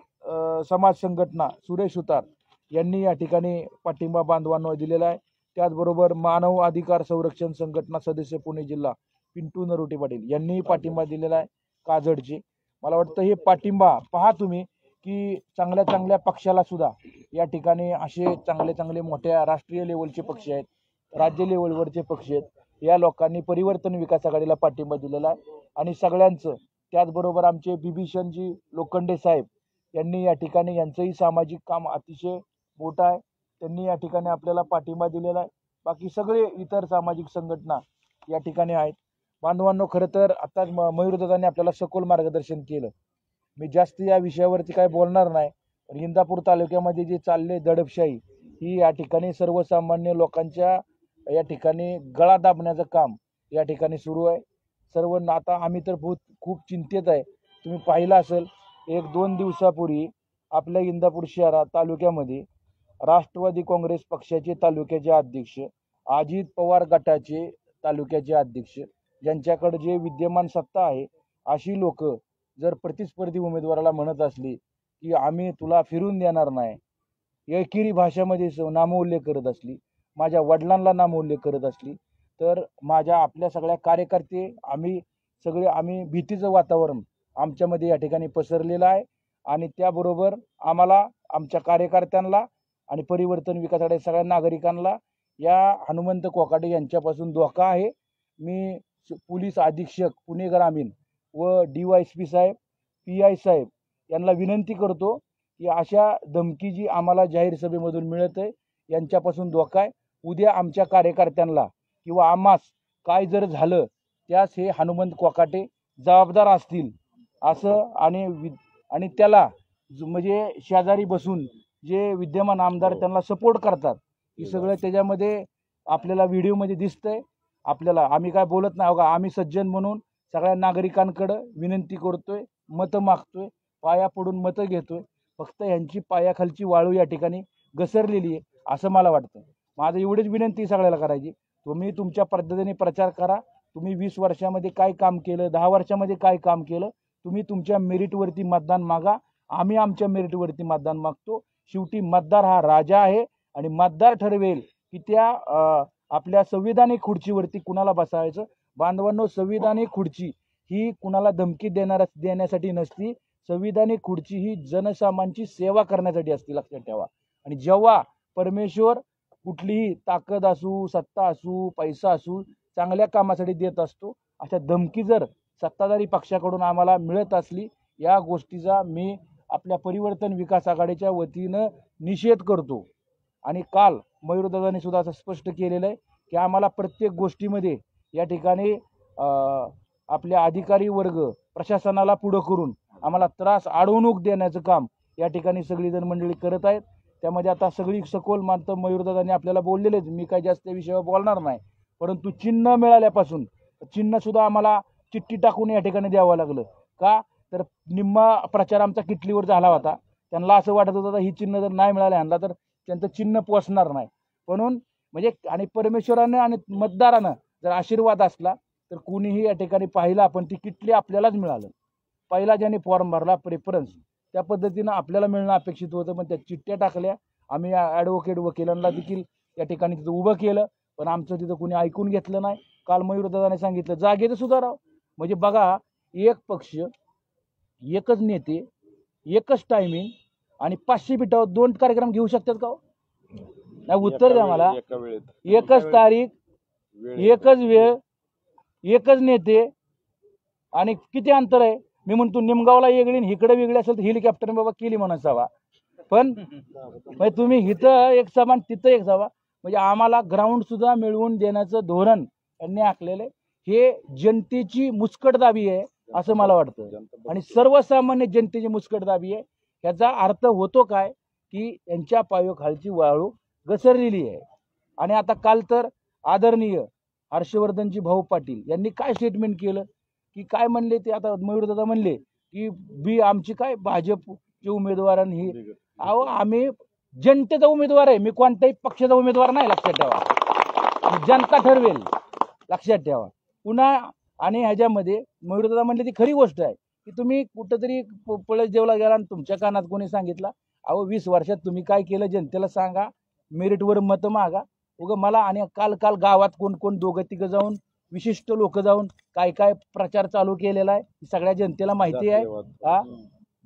Speaker 1: समाज संघटना सुरेश सुतार यांनी या ठिकाणी पाठिंबा बांधवांना दिलेला आहे. त्याचबरोबर मानव अधिकार संरक्षण संघटना सदस्य पुणे जिल्हा पिंटू नरोटे पाटील यांनी पाठिंबा दिलेला आहे काजडचे. मला वाटतं हे पाठिंबा पहा तुम्ही की चांगल्या चांगल्या पक्षाला सुद्धा या ठिकाणी असे चांगले चांगले मोठ्या राष्ट्रीय लेवलचे पक्ष आहेत, राज्य लेवलवरचे पक्ष आहेत, या लोकांनी परिवर्तन विकास आघाडीला पाठिंबा दिलेला आहे. आणि सगळ्यांचं त्याचबरोबर आमचे बिभीषणजी लोखंडे साहेब यांनी या ठिकाणी यांचंही सामाजिक काम अतिशय मोठं आहे, त्यांनी या ठिकाणी आपल्याला पाठिंबा दिलेला आहे. बाकी सगळे इतर सामाजिक संघटना या ठिकाणी आहेत. बांधवांनो, खरं तर आता मयूरदादांनी आपल्याला सखोल मार्गदर्शन केलं. मी जास्त या विषयावरती काय बोलणार नाही, पण इंदापूर तालुक्यामध्ये जे चालले दडपशाही ही या ठिकाणी सर्वसामान्य लोकांच्या या ठिकाणी गळा दाबण्याचं काम या ठिकाणी सुरू आहे. सर्व आता आम्ही तर खूप चिंतेत आहे. तुम्ही पाहिलं असेल 1-2 दिवसापूर्वी आपल्या इंदापूर शहरात तालुक्यामध्ये राष्ट्रवादी काँग्रेस पक्षाचे तालुक्याचे अध्यक्ष, अजित पवार गटाचे तालुक्याचे अध्यक्ष, ज्यांच्याकडे जे विद्यमान सत्ता आहे अशी लोक जर प्रतिस्पर्धी उमेदवाराला म्हणत असली की आम्ही तुला फिरून देणार नाही, एकेरी भाषेमध्ये नामोल्लेख करत असली, माझ्या वडिलांना नामोल्लेख करत असली, तर आपल्या सगळ्या कार्यकर्ते आम्ही भीतीचं वातावरण आमच्यामध्ये या ठिकाणी पसरलेलं आहे. आणि त्याबरोबर आम्हाला आमच्या कार्यकर्त्यांना आणि परिवर्तन विकास आघाडी सगळ्या नागरिकांना या हनुमंत कोकाटे यांच्यापासून धोका आहे. मी पोलीस अधीक्षक पुणे ग्रामीण व DYSP साहेब, PI साहेब यांना विनंती करतो की अशा धमकी जी आम्हाला जाहीर सभेमधून मिळत आहे यांच्यापासून धोका आहे. उद्या आमच्या कार्यकर्त्यांना किंवा आम्हास काय जर झालं त्यास हे हनुमंत कोकाटे जबाबदार असतील असं. आणि त्याला म्हणजे शेजारी बसून जे विद्यमान आमदार त्यांना सपोर्ट करतात हे सगळं त्याच्यामध्ये आपल्याला व्हिडिओमध्ये दिसतंय. आपल्याला आम्ही काय बोलत नाही बघा, आम्ही सज्जन म्हणून सगळ्या नागरिकांकडं विनंती करतोय, मतं मागतोय, पाया पडून मतं घेतोय. फक्त ह्यांची पायाखालची वाळू या ठिकाणी घसरलेली आहे असं मला वाटतं. माझं एवढीच विनंती सगळ्याला करायची, तुम्ही तुमच्या पद्धतीने प्रचार करा. तुम्ही 20 वर्षामध्ये काय काम केलं, 10 वर्षामध्ये काय काम केलं, तुम्ही तुमच्या मेरिटवरती मतदान मागा. आम्ही आमच्या मेरिटवरती मतदान मागतो. शेवटी मतदार हा राजा आहे आणि मतदार ठरवेल की त्या आपल्या संविधानिक खुर्चीवरती कुणाला बसायचं. बांधवांनो, संविधानिक खुर्ची ही कुणाला धमकी देण्यासाठी नसती. संविधानिक खुर्ची ही जनसामान्यांची सेवा करण्यासाठी असते, लक्षात ठेवा. आणि जेव्हा परमेश्वर कुठलीही ताकद असू, सत्ता असू, पैसा असू, चांगल्या कामासाठी देत असतो. अशा धमकी जर सत्ताधारी पक्षाकडून आम्हाला मिळत असली, या गोष्टीचा मी आपल्या परिवर्तन विकास आघाडीच्या वतीनं निषेध करतो. आणि काल मयूरदादांनी सुद्धा असं स्पष्ट केलेलं आहे की आम्हाला प्रत्येक गोष्टीमध्ये या ठिकाणी आपल्या अधिकारी वर्ग प्रशासनाला पुढं करून आम्हाला त्रास अडवणूक देण्याचं काम या ठिकाणी सगळीजण मंडळी करत आहेत. त्यामध्ये आता सगळी सखोल मानतं मयूरदादांनी आपल्याला बोललेलेच, मी काही जास्त विषयावर बोलणार नाही. परंतु चिन्ह मिळाल्यापासून चिन्हसुद्धा आम्हाला चिठ्ठी टाकून या ठिकाणी द्यावं लागलं. का तर निम्मा प्रचार आमचा किटलीवर झाला होता. त्यांना असं वाटत होतं ही चिन्ह जर नाही मिळालं यांना तर त्यांचं चिन्ह पोचणार नाही. म्हणून म्हणजे आणि परमेश्वरानं आणि मतदारानं जर आशीर्वाद असला तर कुणीही या ठिकाणी पाहिलं आपण ती किटली आपल्यालाच मिळालं. पहिला ज्याने फॉर्म भरला प्रेफरन्स त्या पद्धतीनं आपल्याला मिळणं अपेक्षित होतं, पण त्या चिठ्ठ्या टाकल्या. आम्ही ॲडव्होकेट वकिलांना देखील या ठिकाणी तिथं उभं केलं, पण आमचं तिथं कुणी ऐकून घेतलं नाही. काल मयूरदादाने सांगितलं जागेचं सुधाराव. म्हणजे बघा, एक पक्ष, एकच नेते, एकच टायमिंग आणि 500 बिटावर 2 कार्यक्रम घेऊ शकतात का? नाही, उत्तर द्या मला. एकच तारीख, एकच वेळ, एकच नेते आणि किती अंतर आहे? मी म्हणतो निमगावला वेगळी इकडे वेगळी असेल तर हेलिकॉप्टर बाबा केली म्हणून सभा, पण म्हणजे तुम्ही इथं एक सभा तिथं एक सभा. म्हणजे आम्हाला ग्राउंड सुद्धा मिळवून देण्याचं धोरण त्यांनी आखलेलं आहे. हे जनतेची मुस्कटदाबी आहे असं मला वाटतं, आणि सर्वसामान्य जनतेची मुस्कटदाबी आहे. याचा अर्थ होतो काय की यांच्या पायाखालची वाळू घसरलेली आहे. आणि आता काल तर आदरणीय हर्षवर्धनजी भाऊ पाटील यांनी काय स्टेटमेंट केलं की काय म्हणले ते, आता मयूरदादा म्हणले की आमची काय भाजपचे उमेदवारांनी ही, अहो आम्ही जनतेचा उमेदवार आहे, मी कोणत्याही पक्षाचा उमेदवार नाही, लक्षात ठेवा. जनता ठरवेल, लक्षात ठेवा. पुन्हा आणि ह्याच्यामध्ये मयूरदादा म्हणले ती खरी गोष्ट आहे की तुम्ही कुठंतरी पळस जेवला गेला आणि तुमच्या कानात कोणी सांगितलं अहो 20 वर्षात तुम्ही काय केलं जनतेला सांगा, मेरिटवर मतं मागा. उगं मला आणि काल गावात कोण कोण दोघं तिघं जाऊन विशिष्ट लोक जाऊन काय काय प्रचार चालू केलेला आहे सगळ्या जनतेला माहिती आहे.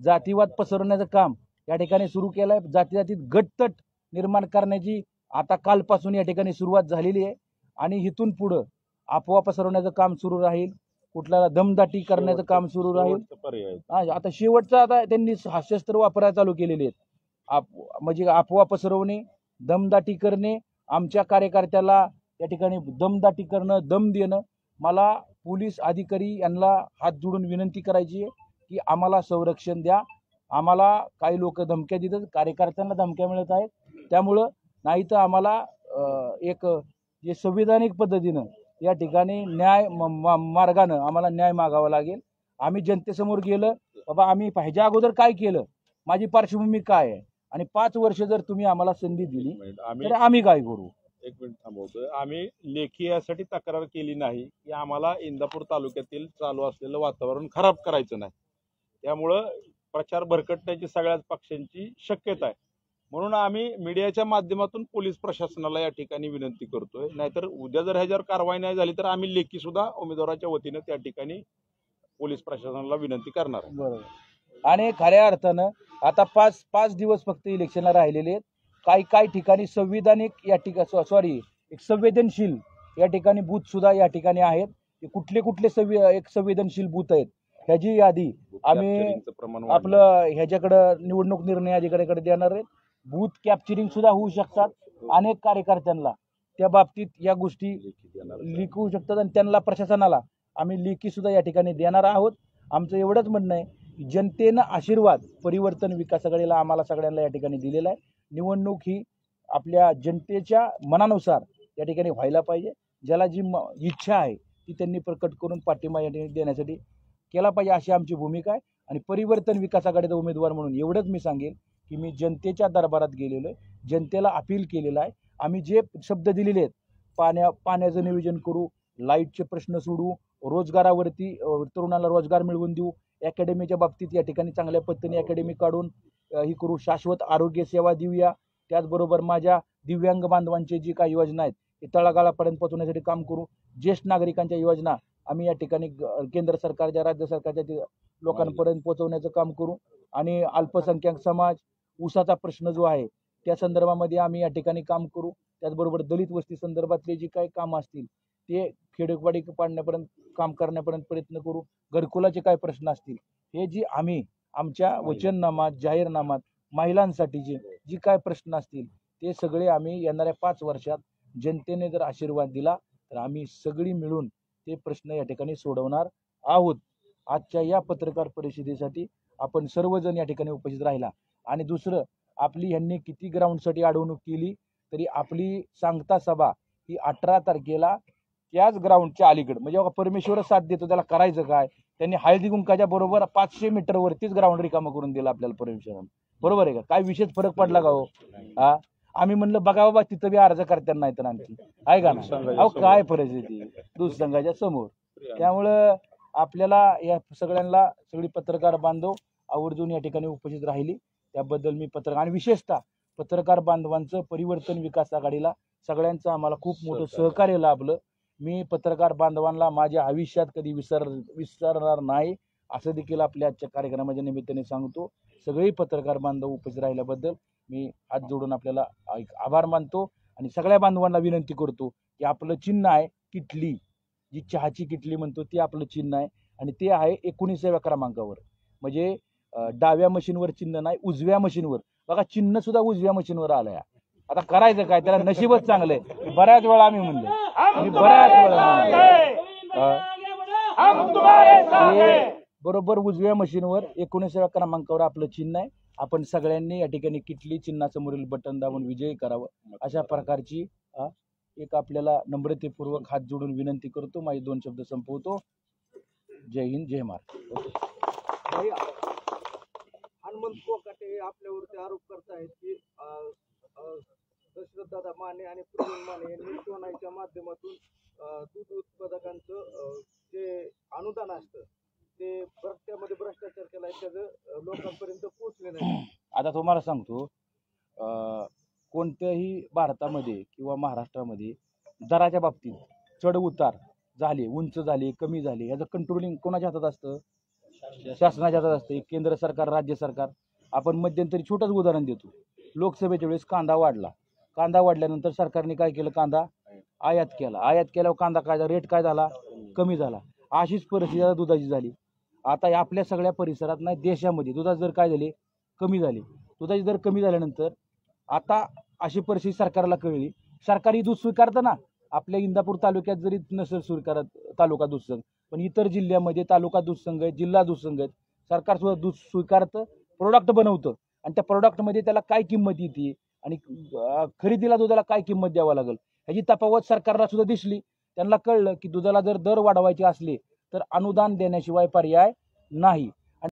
Speaker 1: जातीवाद पसरवण्याचं काम या ठिकाणी सुरू केलं आहे. जातीत गटतट निर्माण करण्याची आता कालपासून या ठिकाणी सुरुवात झालेली आहे. आणि इथून पुढं अफवा पसरवण्याचं काम सुरू राहील, कुठल्याला दमदाटी करण्याचं काम सुरू राहील. आता शेवटचं आता त्यांनी शस्त्र वापरायला चालू केलेले आहेत. म्हणजे अफवा पसरवणे, दमदाटी करणे, आमच्या कार्यकर्त्याला या ठिकाणी दमदाटी करणं, दम देणं. मला पोलीस अधिकारी यांना हात जोडून विनंती करायची आहे की आम्हाला संरक्षण द्या. आम्हाला काही लोक धमक्या देतात, कार्यकर्त्यांना धमक्या मिळत आहेत. त्यामुळं नाही तर आम्हाला एक जे संविधानिक पद्धतीनं या ठिकाणी न्याय मार्गानं आम्हाला न्याय मागावा लागेल. आम्ही जनतेसमोर गेलं बाबा आम्ही ह्याच्या अगोदर काय केलं, माझी पार्श्वभूमी काय आहे, आणि 5 वर्ष जर तुम्ही आम्हाला संधी दिली तर आम्ही काय करू.
Speaker 2: एक मिनिट थांबवतोय. आम्ही लेखी यासाठी तक्रार केली नाही की आम्हाला इंदापूर तालुक्यातील चालू असलेलं वातावरण खराब करायचं नाही. त्यामुळं प्रचार भरकटण्याची सगळ्याच पक्षांची शक्यता आहे. म्हणून आम्ही मीडियाच्या माध्यमातून पोलीस प्रशासनाला या ठिकाणी विनंती करतोय. नाहीतर उद्या जर ह्याच्यावर कारवाई नाही झाली तर आम्ही लेखी सुद्धा उमेदवाराच्या वतीनं त्या ठिकाणी पोलीस प्रशासनाला विनंती करणार आहे.
Speaker 1: बरोबर. आणि खऱ्या अर्थानं आता 5 दिवस फक्त इलेक्शनला राहिलेले आहेत. काही ठिकाणी संविधानिक या ठिकाणी एक संवेदनशील या ठिकाणी बूथ सुद्धा या ठिकाणी आहेत. कुठले एक संवेदनशील बूथ आहेत ह्याची यादी आम्ही आपलं ह्याच्याकडं निवडणूक निर्णय अधिकाऱ्याकडे देणार आहेत. बूथ कॅप्चरिंग सुद्धा होऊ शकतात. अनेक कार्यकर्त्यांना त्या बाबतीत या गोष्टी लिखू शकतात आणि त्यांना प्रशासनाला आम्ही लेखी सुद्धा या ठिकाणी देणार आहोत. आमचं एवढंच म्हणणं आहे की जनतेनं आशीर्वाद परिवर्तन विकास आघाडीला आम्हाला सगळ्यांना या ठिकाणी दिलेला आहे. निवडणूक ही आपल्या जनतेच्या मनानुसार या ठिकाणी व्हायला पाहिजे. ज्याला जी इच्छा आहे ती त्यांनी प्रकट करून पाठिंबा या ठिकाणी देण्यासाठी केला पाहिजे अशी आमची भूमिका आहे. आणि परिवर्तन विकास आघाडीचा उमेदवार म्हणून एवढंच मी सांगेन की मी जनतेच्या दरबारात गेलेलो आहे, जनतेला अपील केलेलं आहे. आम्ही जे शब्द दिलेले आहेत पाण्याचं नियोजन करू, लाईटचे प्रश्न सोडू, रोजगारावरती तरुणाला रोजगार मिळवून देऊ, अकॅडमीच्या बाबतीत या ठिकाणी चांगल्या पद्धतीने अकॅडमी काढून ही करू, शाश्वत आरोग्य सेवा देऊया. त्याचबरोबर माझ्या दिव्यांग बांधवांची जी काही योजना आहेत ते तळागाळापर्यंत पोहोचवण्यासाठी काम करू. ज्येष्ठ नागरिकांच्या योजना आम्ही या ठिकाणी केंद्र सरकारच्या राज्य सरकारच्या लोकांपर्यंत पोहोचवण्याचं काम करू आणि अल्पसंख्याक समाज ऊसाचा प्रश्न जो आहे त्या संदर्भामध्ये आम्ही या ठिकाणी काम करू. त्याचबरोबर दलित वस्ती संदर्भातले जी काही कामं असतील ते खेडोपाडी पाडण्यापर्यंत काम करण्यापर्यंत प्रयत्न करू. घरकुलाचे काय प्रश्न असतील हे जी आम्ही आमच्या वचननामात जाहीरनामात महिलांसाठीचे जी काय प्रश्न असतील ते सगळे आम्ही येणाऱ्या 5 वर्षात जनतेने जर आशीर्वाद दिला तर आम्ही सगळी मिळून ते प्रश्न या ठिकाणी सोडवणार आहोत. आजच्या या पत्रकार परिषदेसाठी आपण सर्वजण या ठिकाणी उपस्थित राहिला. आणि दुसरं, आपली ह्यांनी किती ग्राउंडसाठी अडवणूक केली तरी आपली सांगता सभा ही 18 तारखेला त्याच ग्राउंडच्या अलीकडे, म्हणजे बघा परमेश्वरच साथ देतो, त्याला करायचं काय. त्यांनी हळदी कुंकाच्या बरोबर 500 मीटरवरतीच ग्राउंड रिकामा करून दिला आपल्याला परमेश्वरानं. बरोबर आहे का? काय विशेष फरक पडला का हो? हा, आम्ही म्हणलं बघा बाबा तिथं बी अर्ज करताना नाही तर आणखी आहे का ना. अहो काय परिस्थिती दूध संघाच्या समोर. त्यामुळं आपल्याला या सगळ्यांना सगळी पत्रकार बांधव आवर्जून या ठिकाणी उपस्थित राहिली त्याबद्दल मी आणि विशेषतः पत्रकार बांधवांचं परिवर्तन विकास आघाडीला सगळ्यांचं आम्हाला खूप मोठं सहकार्य लाभलं. मी पत्रकार बांधवांना माझ्या आयुष्यात कधी विसरणार नाही असं देखील आपल्या आजच्या कार्यक्रमाच्या निमित्ताने सांगतो. सगळे पत्रकार बांधव उपस्थित राहिल्याबद्दल मी हात जोडून आपल्याला आभार मानतो आणि सगळ्या बांधवांना विनंती करतो की आपलं चिन्ह आहे किटली, जी चहाची किटली म्हणतो ती आपलं चिन्ह आहे आणि ते आहे 19व्या क्रमांकावर. म्हणजे डाव्या मशीनवर चिन्ह नाही, उजव्या मशीनवर. बघा चिन्ह सुद्धा उजव्या मशीनवर आलंय. आता करायचं काय, त्याला नशीबच चांगलंय. बऱ्याच वेळा आम्ही म्हणलं, बरोबर उजव्या मशीनवर 19व्या क्रमांकावर आपलं चिन्ह आहे. आपण सगळ्यांनी या ठिकाणी किटली चिन्हासमोरील बटन दाबून विजयी करावं अशा प्रकारची एक आपल्याला नम्रतेपूर्वक हात जोडून विनंती करतो. माझे 2 शब्द संपवतो. जय हिंद, जय महाराष्ट्र.
Speaker 3: हनुमंत कोकाटे आपल्यावरती आरोप करतायत की दशरथदादा माने आणि प्रवीण माने यांनी सोनाईच्या माध्यमातून दूध उत्पादकांचं जे अनुदान असतं ते त्यामध्ये भ्रष्टाचार केलाय, त्याचं लोकांपर्यंत पोहोचले नाही.
Speaker 1: आता तुम्हाला सांगतो, कोणत्याही भारतामध्ये किंवा महाराष्ट्रामध्ये दराच्या बाबतीत चढ उतार झाले, उंच झाले, कमी झाले, याचं कंट्रोलिंग कोणाच्या हातात असतं? शासनाच्या हातात असतं. केंद्र सरकार, राज्य सरकार. आपण मध्यंतरी छोटंच उदाहरण देतो. लोकसभेच्या वेळेस कांदा वाढला. कांदा वाढल्यानंतर सरकारने काय केलं? कांदा आयात केला. आयात केल्यावर कांदा काय झाला? रेट काय झाला? कमी झाला. अशीच परिस्थिती आता दुधाची झाली. आता आपल्या सगळ्या परिसरात नाही देशामध्ये दुधाचे दर काय झाले? कमी झाले. दुधाचे दर कमी झाल्यानंतर आता अशी परिस्थिती सरकारला कळली. सरकारी दूध स्वीकारतं ना. आपल्या इंदापूर तालुक्यात जरी नसेल स्वीकारत तालुका दूध संघ, पण इतर जिल्ह्यामध्ये तालुका दूध संघ आहेत, जिल्हा दूध संघ आहेत, सरकार सुद्धा दूध स्वीकारतं, प्रोडक्ट बनवतं आणि त्या प्रोडक्टमध्ये त्याला काय किंमत येते आणि खरेदीला दुधाला काय किंमत द्यावं लागेल ह्याची तफावत सरकारला सुद्धा दिसली. त्यांना कळलं की दुधाला जर दर वाढवायचे असले तर अनुदान देण्याशिवाय पर्याय नाही.